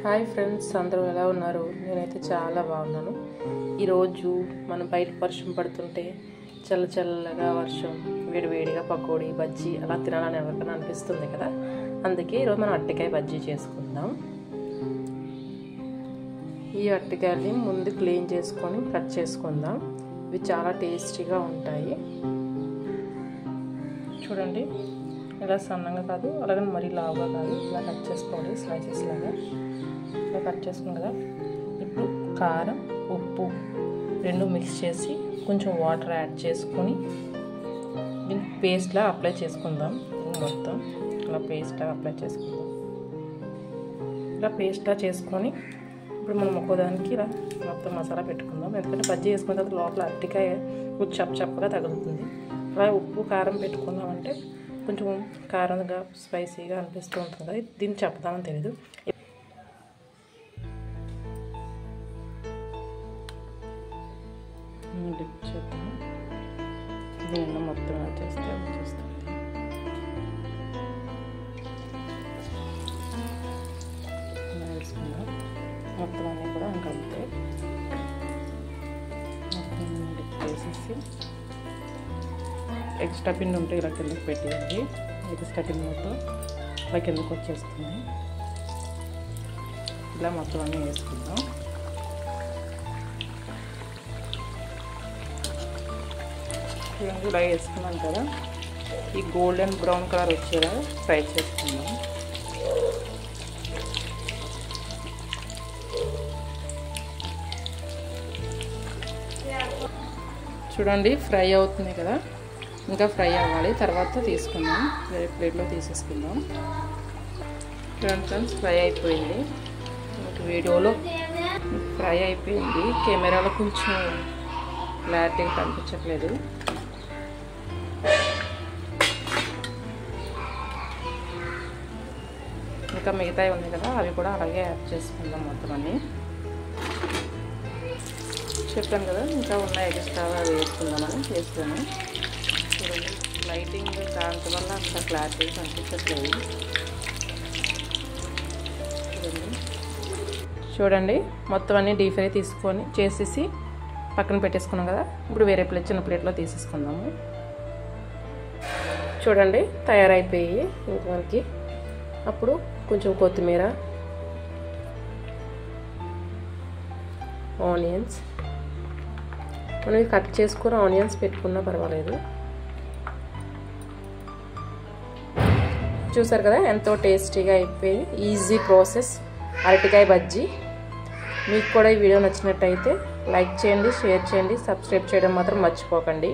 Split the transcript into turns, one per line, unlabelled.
Hi friends, అందరూ ఎలా ఉన్నారు? నేనైతే చాలా బాగున్నాను. ఈరోజు మనం బయట వర్షం పడుతుంటే చల్లగా వర్షం వేడివేడిగా పకోడీ బజ్జీ అలా తినాలని ఎవరికైనా అనిపిస్తుంది కదా. అందుకే ఈరోజు మనం అరటికాయ బజ్జీ చేసుకుందాం. ఈ అరటికాయని ముందు క్లీన్ చేసుకొని కట్ చేసుకుందాం. ఇవి చాలా టేస్టీగా ఉంటాయి. చూడండి, ఇలా సన్నగా కాదు, అలాగే మరీ లావుగా కాదు, ఇలా కట్ చేసుకోవాలి. స్లైసెస్ లాగా ఇలా కట్ చేసుకున్నాం కదా. ఇప్పుడు కారం, ఉప్పు రెండు మిక్స్ చేసి కొంచెం వాటర్ యాడ్ చేసుకొని దీనికి పేస్ట్లా అప్లై చేసుకుందాం. మొత్తం ఇలా పేస్ట్లా అప్లై చేసుకుందాం. ఇలా పేస్ట్లా చేసుకొని ఇప్పుడు మనం ఒక్కోదానికి ఇలా మొత్తం మసాలా పెట్టుకుందాం. ఎందుకంటే బజ్జీ వేసుకున్న తర్వాత లోపల అరటికాయ చప్పగా తగులుతుంది. అలా ఉప్పు కారం పెట్టుకున్నామంటే కొంచెం కారంగా స్పైసీగా అనిపిస్తూ ఉంటుంది కదా. దీన్ని చెప్తామని తెలీదు. డిప్ చేద్దాం. దీనిలో మొత్తం యాడ్ చేస్తే వచ్చేస్తుంది. వేసుకుందాం మొత్తం అన్నీ కూడా కలిపితే మొత్తం డిప్ చేసేసి ఎక్స్ట్రా పిన్ ఉంటే ఇలా కిందకి పెట్టేయండి. ఎక్స్ట్రా పిన్ మొత్తం ఇలా కిందకి వచ్చేస్తుంది. ఇలా మొత్తం అన్నీ వేసుకుందాం. ఇలా వేసుకున్నాం కదా, ఈ గోల్డెన్ బ్రౌన్ కలర్ వచ్చేలా ఫ్రై చేసుకుందాం. చూడండి, ఫ్రై అవుతుంది కదా, ఇంకా ఫ్రై అవ్వాలి. తర్వాత తీసుకుందాం, వేరే ప్లేట్లో తీసేసుకుందాం. ఫ్రెండ్స్, ఫ్రై అయిపోయింది. వీడియోలో ఫ్రై అయిపోయింది, కెమెరాలో కొంచెం క్లారిటీగా కనిపించట్లేదు. ఇంకా మిగతాయి ఉన్నాయి కదా, అవి కూడా అలాగే యాడ్ చేసుకుందాం. మొత్తం అన్నీ చెప్పాను కదా, ఇంకా ఉన్నాయి ఎక్స్ట్రాగా వేసుకుందామని వేసుకున్నాను. చూడండి, లైటింగ్ కాంతి వల్ల అంత క్లారిటీగా కనిపించట్లేదు. చూడండి, మొత్తం అన్నీ డీప్ ఫ్రై చేసేసి పక్కన పెట్టేసుకున్నాం కదా. ఇప్పుడు వేరే చిన్న ప్లేట్లో తీసేసుకుందాము. చూడండి, తయారైపోయి ఇంతవరకు. అప్పుడు కొంచెం కొత్తిమీర, ఆనియన్స్, మనం కట్ చేసుకుని ఆనియన్స్ పెట్టుకున్నా పర్వాలేదు. చూసారు కదా, ఎంతో టేస్టీగా అయిపోయి ఈజీ ప్రాసెస్ అరటికాయ బజ్జీ. మీకు కూడా ఈ వీడియో నచ్చినట్టయితే లైక్ చేయండి, షేర్ చేయండి, సబ్స్క్రైబ్ చేయడం మాత్రం మర్చిపోకండి.